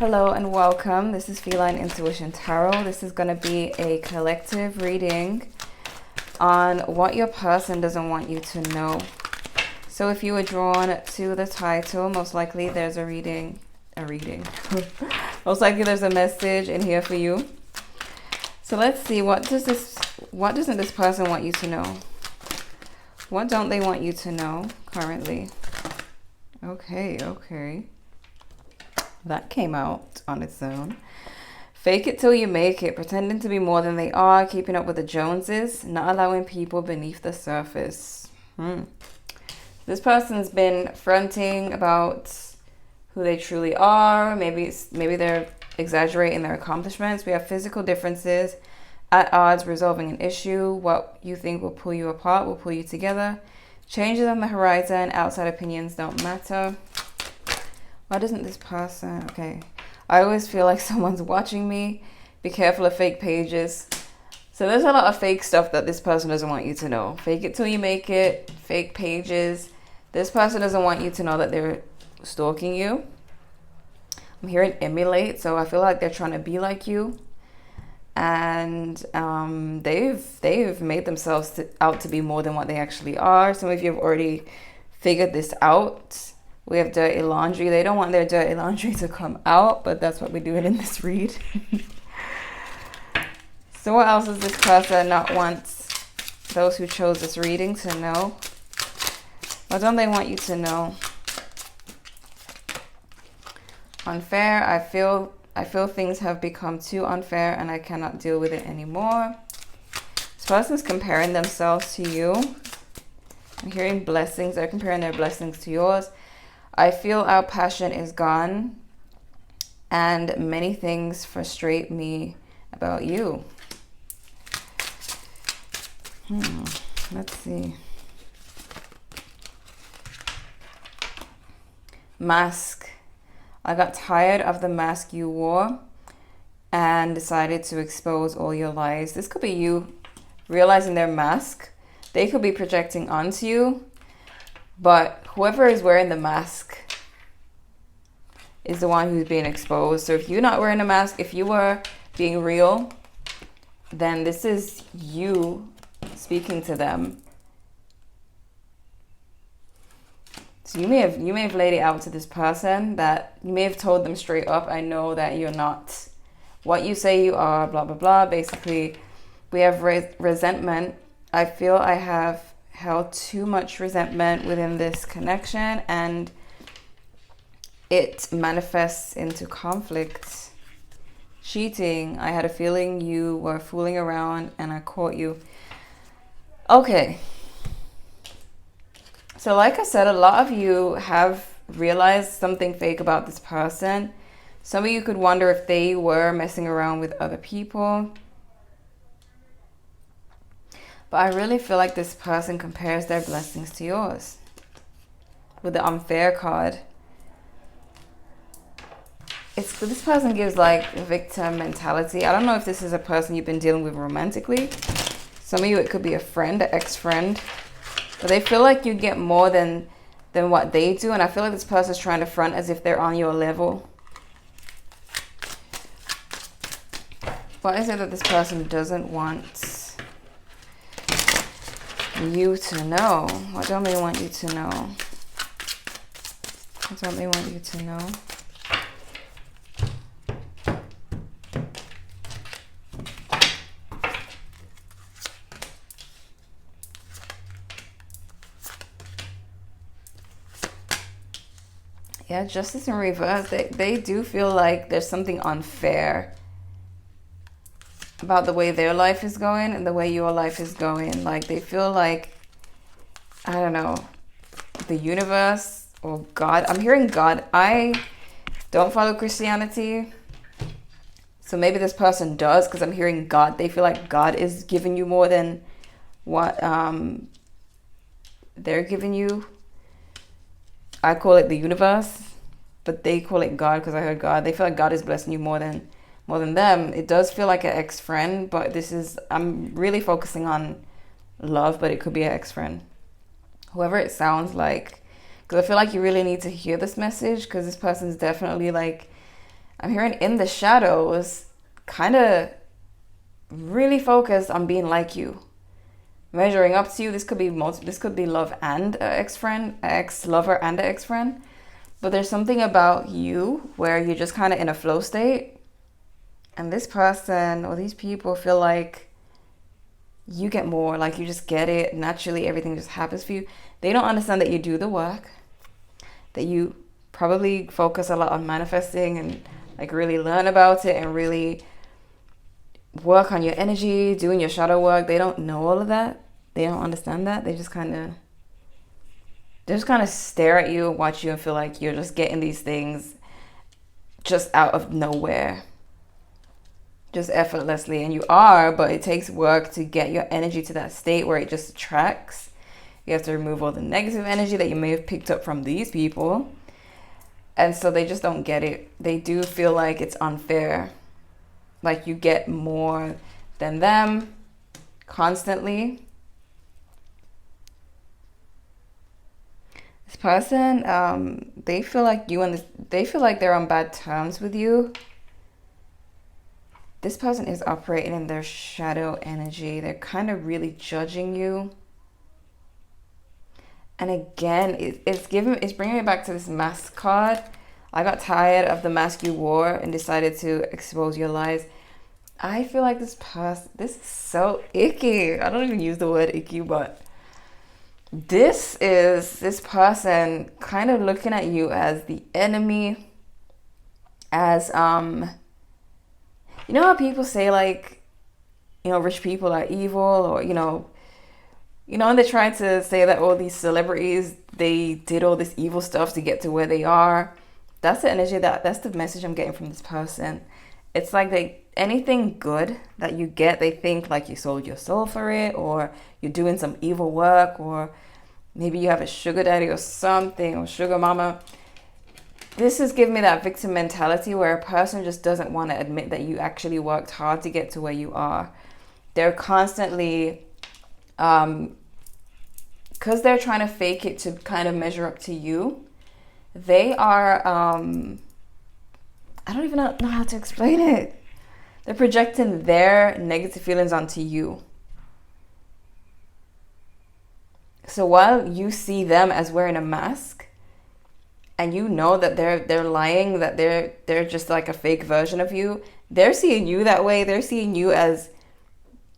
Hello and welcome. This is Feline Intuition Tarot. This is going to be a collective reading on what your person doesn't want you to know. So if you were drawn to the title, most likely there's a reading. Most likely there's a message in here for you. So let's see, what doesn't this person want you to know? What don't they want you to know currently? Okay. That came out on its own. Fake it till you make it, pretending to be more than they are, keeping up with the Joneses, not allowing people beneath the surface. This person's been fronting about who they truly are. Maybe they're exaggerating their accomplishments. We have physical differences, at odds, resolving an issue. What you think will pull you apart will pull you together. Changes on the horizon, outside opinions don't matter. Why doesn't this person... Okay. I always feel like someone's watching me. Be careful of fake pages. So there's a lot of fake stuff that this person doesn't want you to know. Fake it till you make it. Fake pages. This person doesn't want you to know that they're stalking you. I'm hearing emulate. So I feel like they're trying to be like you. And they've made themselves out to be more than what they actually are. Some of you have already figured this out. We have dirty laundry. They don't want their dirty laundry to come out, but that's what we're doing in this read. So what else does this person not want those who chose this reading to know? What don't they want you to know? Unfair. I feel things have become too unfair and I cannot deal with it anymore. This person's comparing themselves to you. I'm hearing blessings. They're comparing their blessings to yours. I feel our passion is gone and many things frustrate me about you. Let's see. Mask. I got tired of the mask you wore and decided to expose all your lies. This could be you realizing their mask. They could be projecting onto you. But whoever is wearing the mask is the one who's being exposed. So if you're not wearing a mask, if you were being real, then this is you speaking to them. So you may have laid it out to this person, that you may have told them straight up, I know that you're not what you say you are, blah, blah, blah. Basically, we have resentment. I feel I have held too much resentment within this connection and it manifests into conflict. Cheating. I had a feeling you were fooling around and I caught you. Okay. So like I said, a lot of you have realized something fake about this person. Some of you could wonder if they were messing around with other people. But I really feel like this person compares their blessings to yours. With the unfair card. This person gives like victim mentality. I don't know if this is a person you've been dealing with romantically. Some of you, it could be a friend, an ex-friend. But they feel like you get more than what they do. And I feel like this person's trying to front as if they're on your level. What is it that this person doesn't want you to know? What don't they want you to know? What don't they want you to know? Yeah, justice in reverse. They do feel like there's something unfair about the way their life is going and the way your life is going. Like they feel like, I don't know, the universe or God. I'm hearing God. I don't follow Christianity. So maybe this person does, because I'm hearing God. They feel like God is giving you more than what they're giving you. I call it the universe, but they call it God because I heard God. They feel like God is blessing you more than them. It does feel like an ex-friend, but I'm really focusing on love, but it could be an ex-friend. Whoever it sounds like, because I feel like you really need to hear this message, because this person's definitely like I'm hearing in the shadows, kind of really focused on being like you, measuring up to you. This could be love and an ex-friend, ex-lover and an ex-friend. But there's something about you where you're just kind of in a flow state. And this person or these people feel like you get more, like you just get it. Naturally, everything just happens for you. They don't understand that you do the work, that you probably focus a lot on manifesting and like really learn about it and really work on your energy, doing your shadow work. They don't know all of that. They don't understand that. They just kind of stare at you and watch you and feel like you're just getting these things just out of nowhere, just effortlessly. And you are, but it takes work to get your energy to that state where it just attracts. You have to remove all the negative energy that you may have picked up from these people. And so they just don't get it. They do feel like it's unfair. Like you get more than them constantly. This person, they feel like they feel like they're on bad terms with you. This person is operating in their shadow energy. They're kind of really judging you. And again, it's bringing me back to this mask card. I got tired of the mask you wore and decided to expose your lies. I feel like this is so icky. I don't even use the word icky, but this person kind of looking at you as the enemy, as you know how people say like, rich people are evil, or and they're trying to say that all these celebrities, they did all this evil stuff to get to where they are. That's the energy, that's the message I'm getting from this person. It's like anything good that you get, they think like you sold your soul for it, or you're doing some evil work, or maybe you have a sugar daddy or something, or sugar mama. This is giving me that victim mentality where a person just doesn't want to admit that you actually worked hard to get to where you are. They're constantly, because they're trying to fake it to kind of measure up to you. They are, I don't even know how to explain it. They're projecting their negative feelings onto you. So while you see them as wearing a mask, and you know that they're lying, that they're just like a fake version of you, they're seeing you that way. They're seeing you as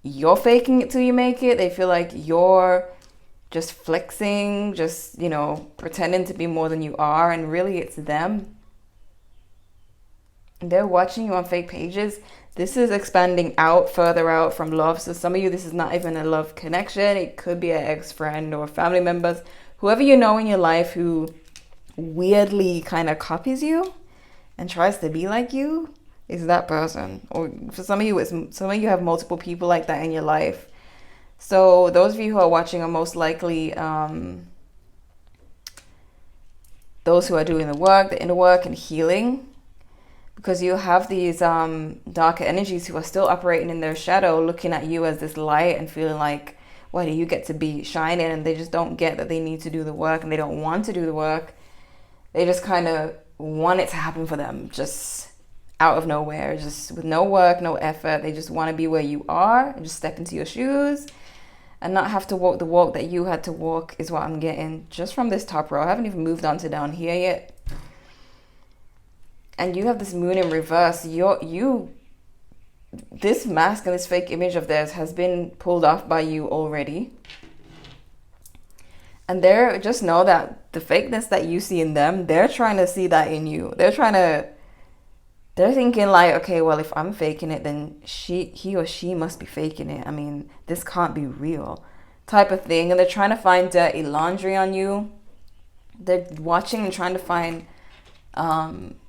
you're faking it till you make it. They feel like you're just flexing, just, pretending to be more than you are, and really it's them. They're watching you on fake pages. This is expanding further out from love. So some of you, this is not even a love connection. It could be an ex-friend or family members, whoever you know in your life who weirdly kind of copies you and tries to be like you is that person. Or for some of you have multiple people like that in your life. So those of you who are watching are most likely those who are doing the work, the inner work and healing, because you have these darker energies who are still operating in their shadow, looking at you as this light and feeling like, why do you get to be shining? And they just don't get that they need to do the work, and they don't want to do the work. They just kind of want it to happen for them, just out of nowhere, just with no work, no effort. They just want to be where you are and just step into your shoes and not have to walk the walk that you had to walk, is what I'm getting just from this top row. I haven't even moved on to down here yet. And you have this moon in reverse. This mask and this fake image of theirs has been pulled off by you already. And they're, just know that the fakeness that you see in them, they're trying to see that in you. They're thinking like, okay, well, if I'm faking it, then he or she must be faking it. I mean, this can't be real, type of thing. And they're trying to find dirty laundry on you. They're watching and trying to find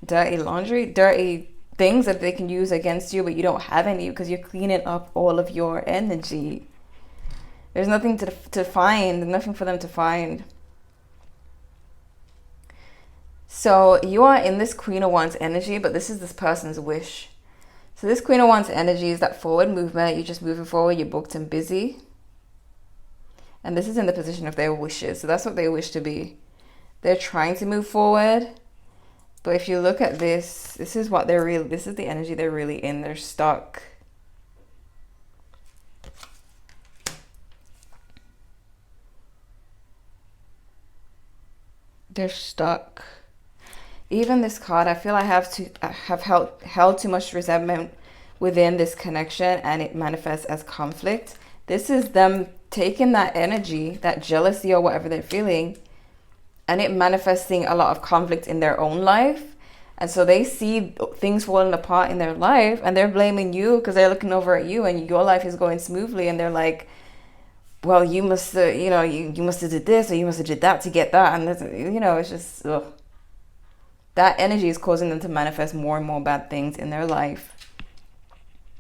dirty laundry, dirty things that they can use against you, but you don't have any because you're cleaning up all of your energy. There's nothing to find, nothing for them to find. So you are in this Queen of Wands energy, but this is this person's wish. So this Queen of Wands energy is that forward movement. You're just moving forward, you're booked and busy. And this is in the position of their wishes. So that's what they wish to be. They're trying to move forward. But if you look at this, this is what they're really, this is the energy they're really in. They're stuck. They're stuck. Even this card, I feel I have held too much resentment within this connection, and it manifests as conflict. This is them taking that energy, that jealousy or whatever they're feeling, and it manifesting a lot of conflict in their own life. And so they see things falling apart in their life, and they're blaming you because they're looking over at you and your life is going smoothly, and they're like, well, you must you know, you must have did this or you must have did that to get that. And this, you know, it's just, ugh. That energy is causing them to manifest more and more bad things in their life.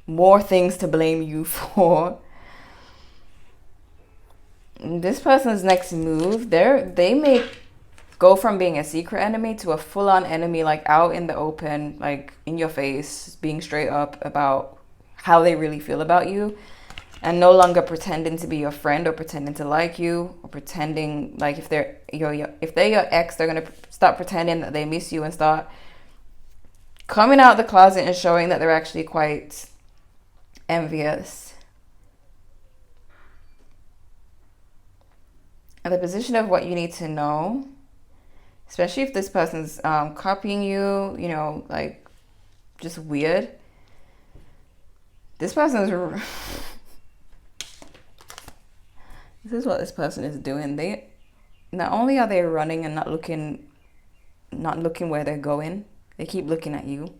More things to blame you for. This person's next move, they may go from being a secret enemy to a full-on enemy, like out in the open, like in your face, being straight up about how they really feel about you, and no longer pretending to be your friend or pretending to like you, or pretending like if they're your ex, they're gonna start pretending that they miss you and start coming out of the closet and showing that they're actually quite envious. And the position of what you need to know, especially if this person's copying you, you know, like just weird. This person's this is what this person is doing. They not only are they running and not looking where they're going, they keep looking at you,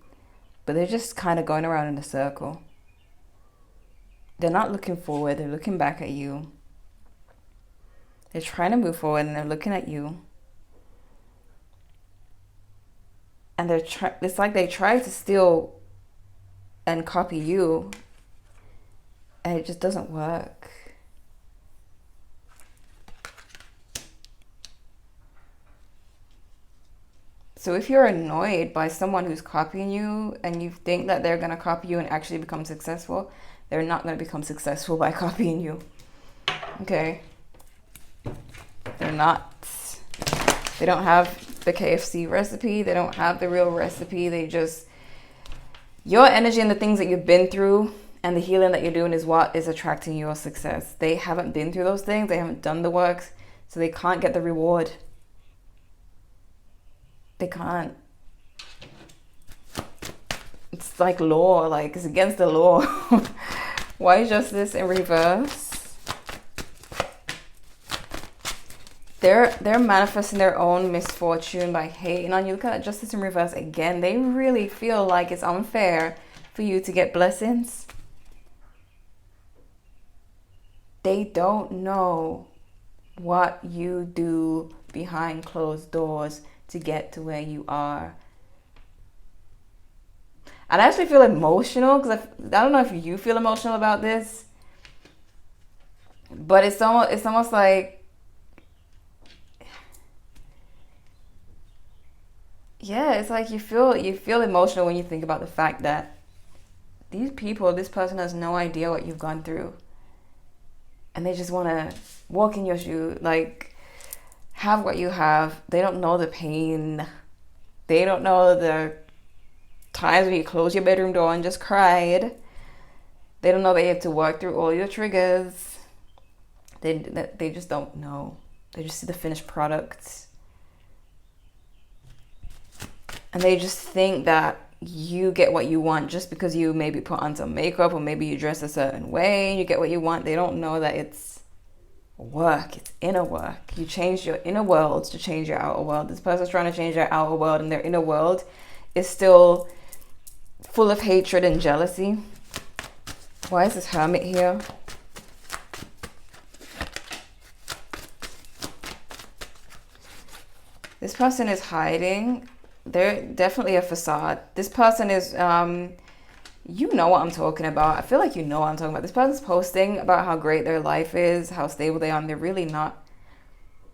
but they're just kind of going around in a circle. They're not looking forward, they're looking back at you. They're trying to move forward and they're looking at you. And it's like they try to steal and copy you, and it just doesn't work. So if you're annoyed by someone who's copying you and you think that they're going to copy you and actually become successful, they're not going to become successful by copying you. Okay? They're not. They don't have the KFC recipe. They don't have the real recipe. They just... Your energy and the things that you've been through and the healing that you're doing is what is attracting your success. They haven't been through those things. They haven't done the work. So they can't get the reward. They can't. It's like law, like it's against the law. Why is justice in reverse? They're manifesting their own misfortune by hating on you. Look at justice in reverse again. They really feel like it's unfair for you to get blessings. They don't know what you do behind closed doors to get to where you are. And I actually feel emotional because I don't know if you feel emotional about this, but it's almost like, yeah, it's like you feel emotional when you think about the fact that this person has no idea what you've gone through, and they just want to walk in your shoe, like have what you have. They don't know the pain. They don't know the times when you closed your bedroom door and just cried. They don't know that you have to work through all your triggers. They just don't know. They just see the finished product. And they just think that you get what you want just because you maybe put on some makeup or maybe you dress a certain way and you get what you want. They don't know that it's work. It's inner work. You change your inner world to change your outer world. This person's trying to change their outer world, and their inner world is still full of hatred and jealousy. Why is this Hermit here? This person is hiding. They're definitely a facade. This person is you know what I'm talking about. I feel like you know what I'm talking about. This person's posting about how great their life is, how stable they are, and they're really not.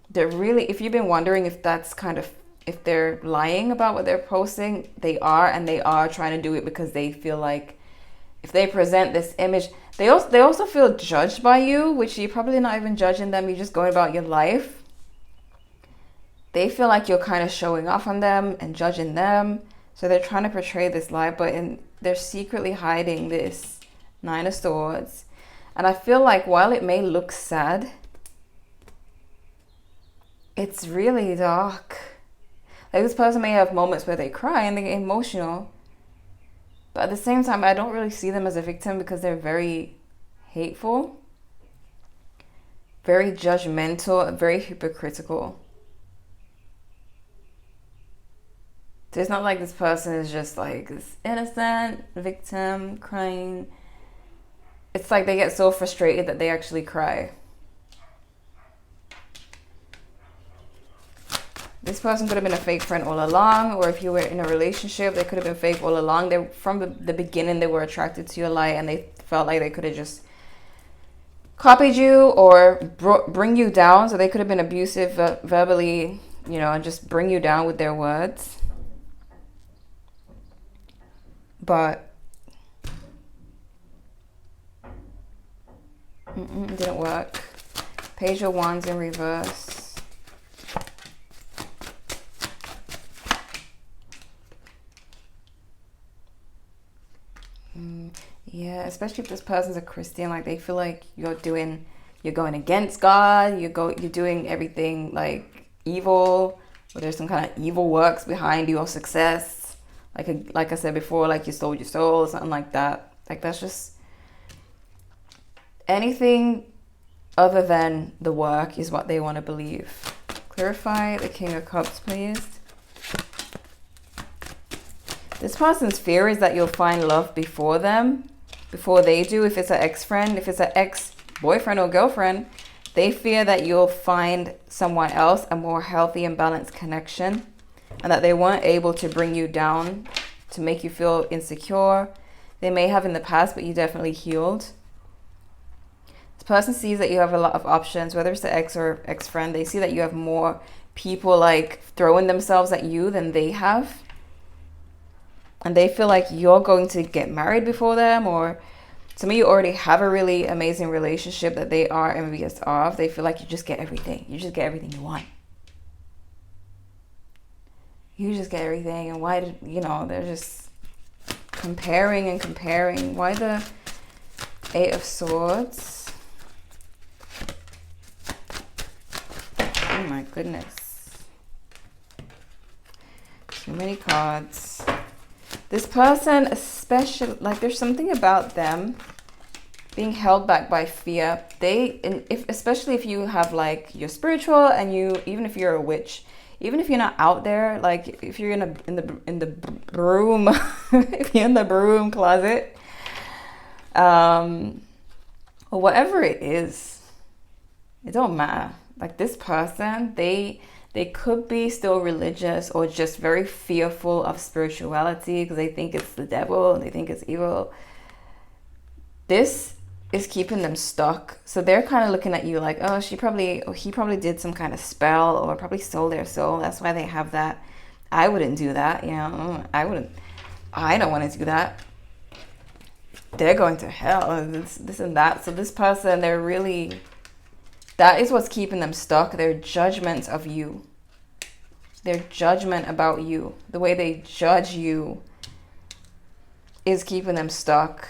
They're really, if you've been wondering if that's kind of, if they're lying about what they're posting, they are, and they are trying to do it because they feel like if they present this image, they also feel judged by you, which you're probably not even judging them. You're just going about your life. they feel like you're kind of showing off on them and judging them. So they're trying to portray this lie, but they're secretly hiding this Nine of Swords. And I feel like while it may look sad, it's really dark. Like, this person may have moments where they cry and they get emotional. But at the same time, I don't really see them as a victim because they're very hateful, very judgmental, very hypocritical. So it's not like this person is just like this innocent victim crying. It's like they get so frustrated that they actually cry. This person could have been a fake friend all along, or if you were in a relationship, they could have been fake all along. From the beginning, they were attracted to your light and they felt like they could have just copied you or bring you down. So they could have been abusive verbally, and just bring you down with their words. But it didn't work. Page of Wands in reverse. Yeah, especially if this person's a Christian, like they feel like you're going against God, you're doing everything like evil, or there's some kind of evil works behind your success. Like I said before, like you sold your soul or something like that. Like that's just anything other than the work is what they want to believe. Clarify the King of Cups, please. This person's fear is that you'll find love before they do. If it's an ex-friend, if it's an ex-boyfriend or girlfriend, they fear that you'll find someone else, a more healthy and balanced connection, and that they weren't able to bring you down to make you feel insecure. They may have in the past, but you definitely healed. This person sees that you have a lot of options, whether it's the ex or ex-friend. They see that you have more people like throwing themselves at you than they have. And they feel like you're going to get married before them, or some of you already have a really amazing relationship that they are envious of. They feel like you just get everything. You just get everything you want. You just get everything. And why they're just comparing and comparing. Why the Eight of Swords? Oh my goodness. Too many cards. This person, especially, like there's something about them being held back by fear. Especially if you have like you're spiritual and even if you're a witch, even if you're not out there, like if you're in the broom, if you're in the broom closet, or whatever it is, it don't matter. Like this person, they could be still religious or just very fearful of spirituality because they think it's the devil and they think it's evil. This is keeping them stuck. So they're kind of looking at you like, oh, he probably did some kind of spell or probably sold their soul. That's why they have that. I wouldn't do that. I don't want to do that. They're going to hell. This and that. So this person, that is what's keeping them stuck. Their judgments of you. Their judgment about you. The way they judge you is keeping them stuck.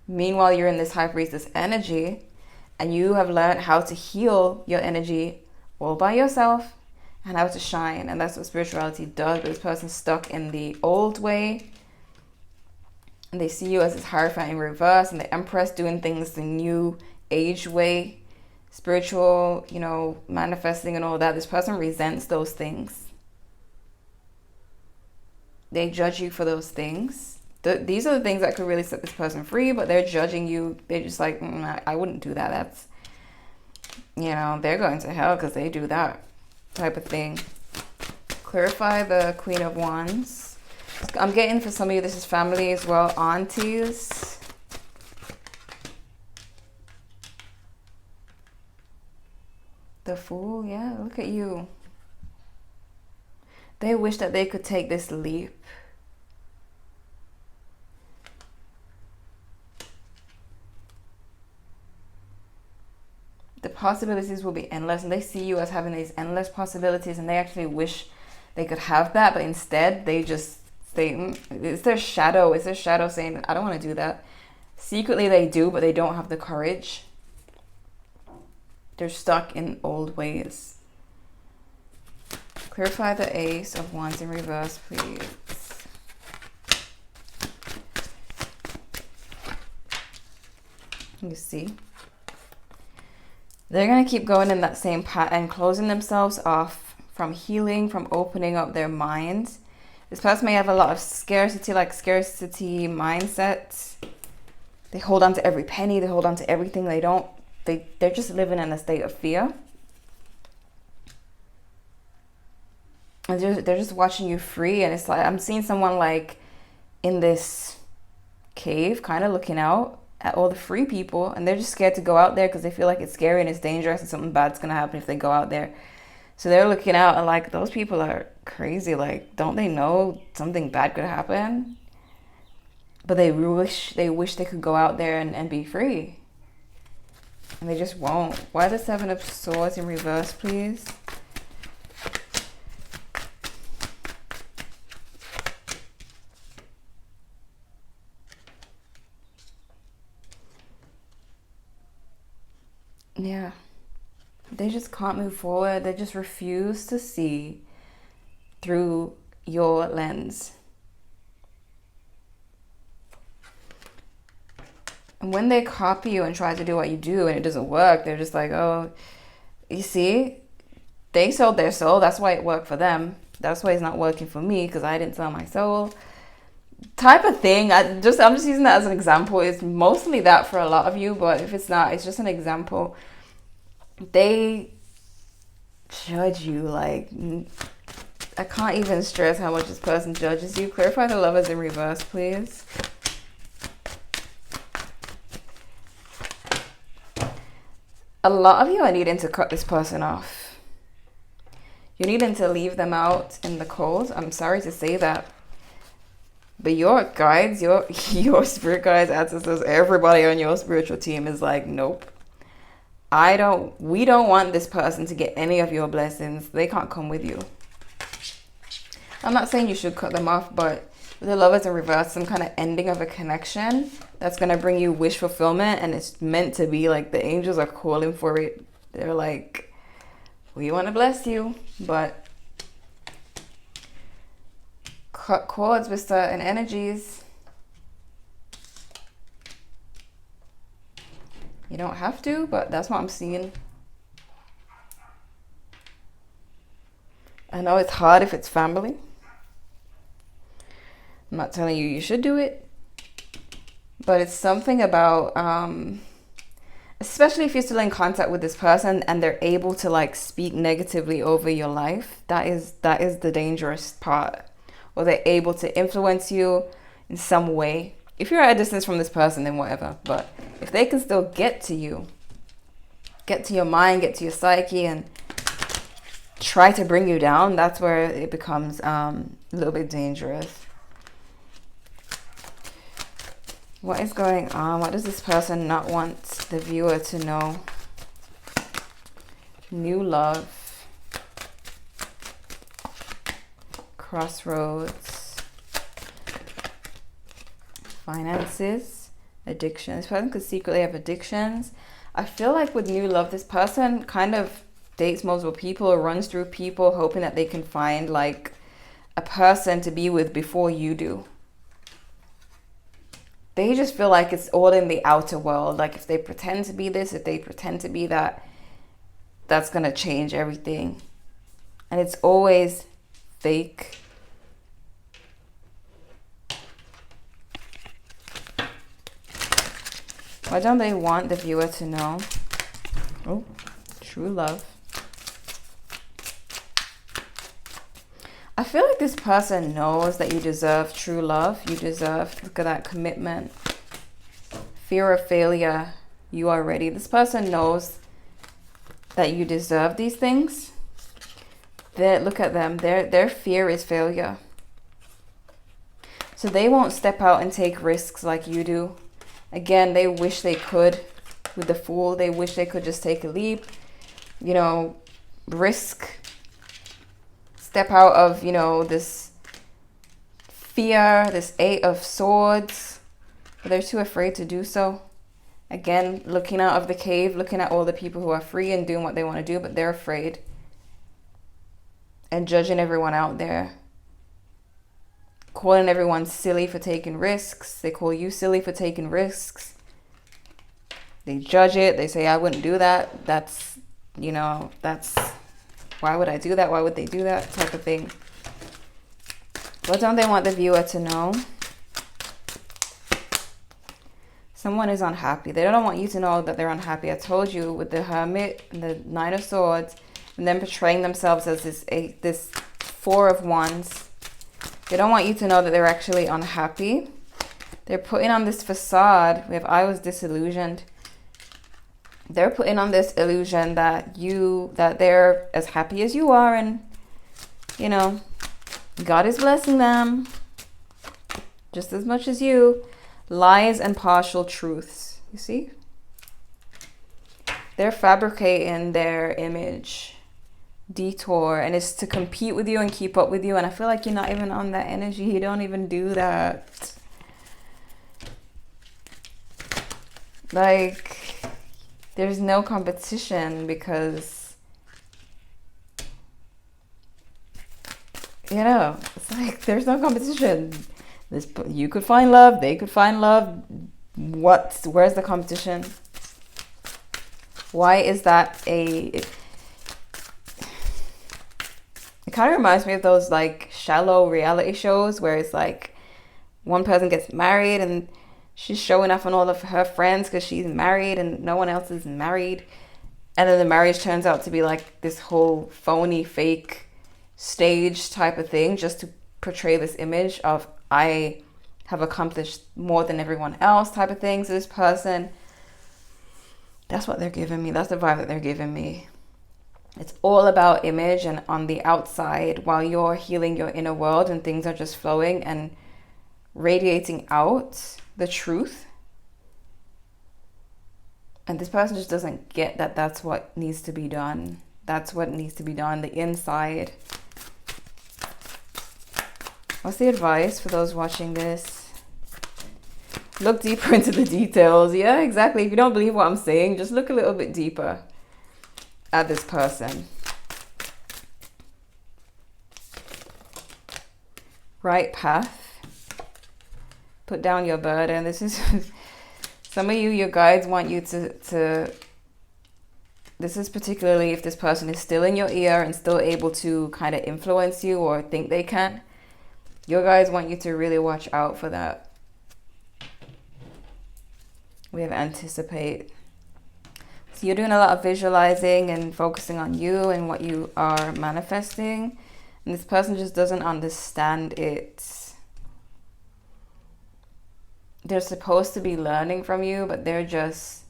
Meanwhile, you're in this High Priestess energy and you have learned how to heal your energy all by yourself and how to shine. And that's what spirituality does. But this person's stuck in the old way. And they see you as this Hierophant in reverse and the Empress doing things the new age way, spiritual, manifesting and all that. This person resents those things. They judge you for those things. These are the things that could really set this person free, but they're judging you. They're just like, I wouldn't do that. That's, they're going to hell because they do that type of thing. Clarify the Queen of Wands. I'm getting for some of you, this is family as well, aunties. The Fool, yeah, look at you. They wish that they could take this leap. The possibilities will be endless, and they see you as having these endless possibilities, and they actually wish they could have that, but instead they just say, it's their shadow. It's their shadow saying, I don't want to do that. Secretly they do, but they don't have the courage. They're stuck in old ways. Clarify the Ace of Wands in reverse, please. You see? They're going to keep going in that same pattern, closing themselves off from healing, from opening up their minds. This person may have a lot of scarcity, like scarcity mindset. They hold on to every penny. They hold on to everything. They're just living in a state of fear. And they're just watching you free. And it's like, I'm seeing someone like in this cave, kind of looking out at all the free people, and they're just scared to go out there because they feel like it's scary and it's dangerous and something bad's gonna happen if they go out there. So they're looking out and like, those people are crazy. Like, don't they know something bad could happen? But they wish they could go out there and be free, and they just won't. Why the Seven of Swords in reverse, please? Yeah, they just can't move forward. They just refuse to see through your lens. And when they copy you and try to do what you do and it doesn't work, they're just like, oh, you see, they sold their soul. That's why it worked for them. That's why it's not working for me, because I didn't sell my soul. Type of thing. I'm just using that as an example. It's mostly that for a lot of you, but if it's not, it's just an example. They judge you like, I can't even stress how much this person judges you. Clarify the Lovers in reverse, please. A lot of you are needing to cut this person off. You're needing to leave them out in the cold. I'm sorry to say that. But your guides, your spirit guides, ancestors, everybody on your spiritual team is like, nope. We don't want this person to get any of your blessings. They can't come with you. I'm not saying you should cut them off, but with the Lovers in reverse, some kind of ending of a connection that's going to bring you wish fulfillment, and it's meant to be. Like, the angels are calling for it. They're like, we want to bless you, but cut cords with certain energies. You don't have to, but that's what I'm seeing. I know it's hard if it's family. I'm not telling you should do it, but it's something about, especially if you're still in contact with this person and they're able to like speak negatively over your life, that is the dangerous part. Or they're able to influence you in some way. If you're at a distance from this person, then whatever. But if they can still get to you, get to your mind, get to your psyche, and try to bring you down, that's where it becomes a little bit dangerous. What is going on? What does this person not want the viewer to know? New love. Crossroads. Finances. Addiction. This person could secretly have addictions. I feel like with new love, this person kind of dates multiple people or runs through people, hoping that they can find like a person to be with before you do. They just feel like it's all in the outer world. Like if they pretend to be this, if they pretend to be that, that's going to change everything. And it's always fake. Why don't they want the viewer to know? Oh, true love. I feel like this person knows that you deserve true love. You deserve, look at that commitment. Fear of failure. You are ready. This person knows that you deserve these things. Look at them. Their fear is failure. So they won't step out and take risks like you do. Again, they wish they could. with the Fool. They wish they could just take a leap, you know, risk, step out of, you know, this fear, this Eight of Swords, but they're too afraid to do so. Again, looking out of the cave, looking at all the people who are free and doing what they want to do, but they're afraid. And judging everyone out there. Calling everyone silly for taking risks. They call you silly for taking risks. They judge it. They say, I wouldn't do that. That's, you know, that's, why would I do that? Why would they do that? Type of thing. What don't they want the viewer to know? Someone is unhappy. They don't want you to know that they're unhappy. I told you with the Hermit and the Nine of Swords, and then portraying themselves as this Four of Wands. They don't want you to know that they're actually unhappy. They're putting on this facade. We have I was disillusioned. They're putting on this illusion that they're as happy as you are, and you know, God is blessing them just as much as you. Lies and partial truths. You see? They're fabricating their image. Detour. And it's to compete with you and keep up with you. And I feel like you're not even on that energy. You don't even do that. Like, there's no competition because, you know, it's like there's no competition. You could find love, they could find love. Where's the competition? Why is that it kind of reminds me of those like shallow reality shows where it's like one person gets married and she's showing off on all of her friends because she's married and no one else is married, and then the marriage turns out to be like this whole phony fake stage type of thing just to portray this image of I have accomplished more than everyone else type of thing. So this person, that's what they're giving me. That's the vibe that they're giving me. It's all about image and on the outside while you're healing your inner world and things are just flowing and radiating out the truth. And this person just doesn't get that that's what needs to be done. That's what needs to be done, the inside. What's the advice for those watching this? Look deeper into the details. Yeah, exactly. If you don't believe what I'm saying, just look a little bit deeper at this person. Right path. Put down your burden. This is some of you, your guides want you to this is particularly if this person is still in your ear and still able to kind of influence you or think they can. Your guides want you to really watch out for that. We have anticipate. So you're doing a lot of visualizing and focusing on you and what you are manifesting. And this person just doesn't understand it. They're supposed to be learning from you, but they're just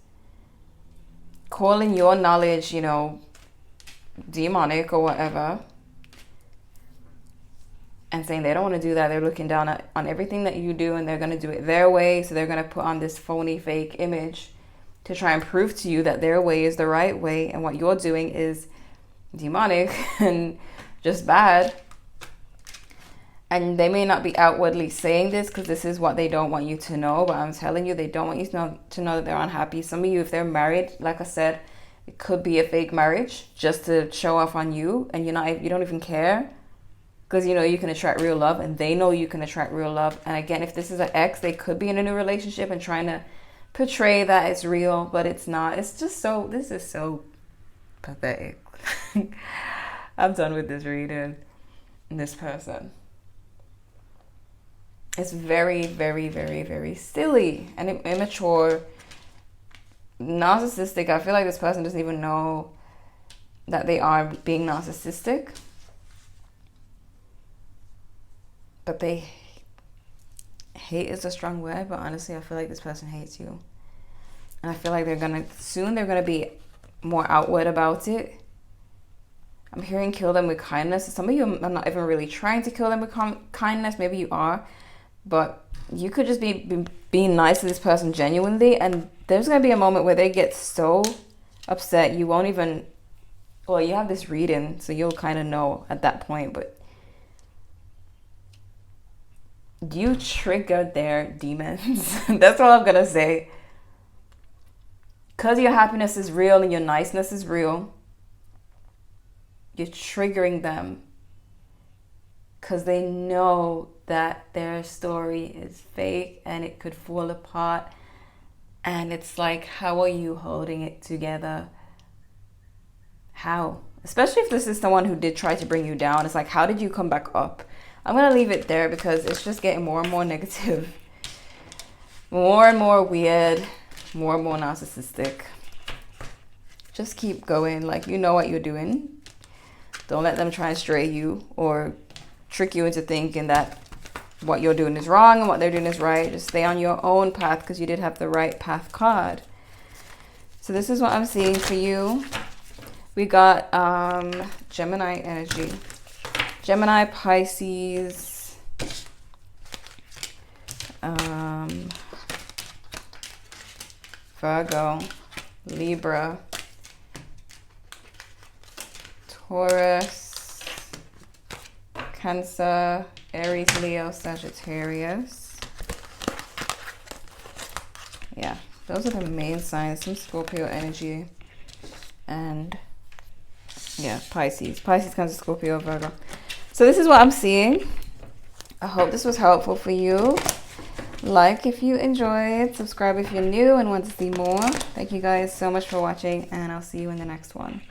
calling your knowledge, you know, demonic or whatever. And saying they don't want to do that. They're looking down on everything that you do and they're going to do it their way. So they're going to put on this phony fake image to try and prove to you that their way is the right way and what you're doing is demonic and just bad. And they may not be outwardly saying this because this is what they don't want you to know. But I'm telling you, they don't want you to know that they're unhappy. Some of you, if they're married, like I said, it could be a fake marriage just to show off on you. And you don't even care. Because you know you can attract real love and they know you can attract real love. And again, if this is an ex, they could be in a new relationship and trying to portray that it's real, but it's not. It's just this is so pathetic. I'm done with this reading. This person. It's very, very, very, very silly and immature, narcissistic. I feel like this person doesn't even know that they are being narcissistic. But they hate is a strong word, but honestly, I feel like this person hates you. And I feel like they're going to be more outward about it. I'm hearing kill them with kindness. Some of you are not even really trying to kill them with kindness. Maybe you are. But you could just be being nice to this person genuinely, and there's going to be a moment where they get so upset you won't even, well, you have this reading, so you'll kind of know at that point, but you triggered their demons. That's all I'm going to say. Because your happiness is real and your niceness is real, you're triggering them. Because they know that their story is fake and it could fall apart. And it's like, how are you holding it together? How? Especially if this is someone who did try to bring you down. It's like, how did you come back up? I'm going to leave it there because it's just getting more and more negative. More and more weird. More and more narcissistic. Just keep going. Like, you know what you're doing. Don't let them try and stray you or trick you into thinking that what you're doing is wrong and what they're doing is right. Just stay on your own path because you did have the right path card. So this is what I'm seeing for you. We got Gemini energy. Gemini, Pisces, Virgo, Libra, Taurus, Cancer, Aries, Leo, Sagittarius. Yeah, those are the main signs. Some Scorpio energy. And yeah, Pisces, Cancer, Scorpio, Virgo. So this is what I'm seeing. I hope this was helpful for you. Like if you enjoyed, subscribe if you're new and want to see more. Thank you guys so much for watching, and I'll see you in the next one.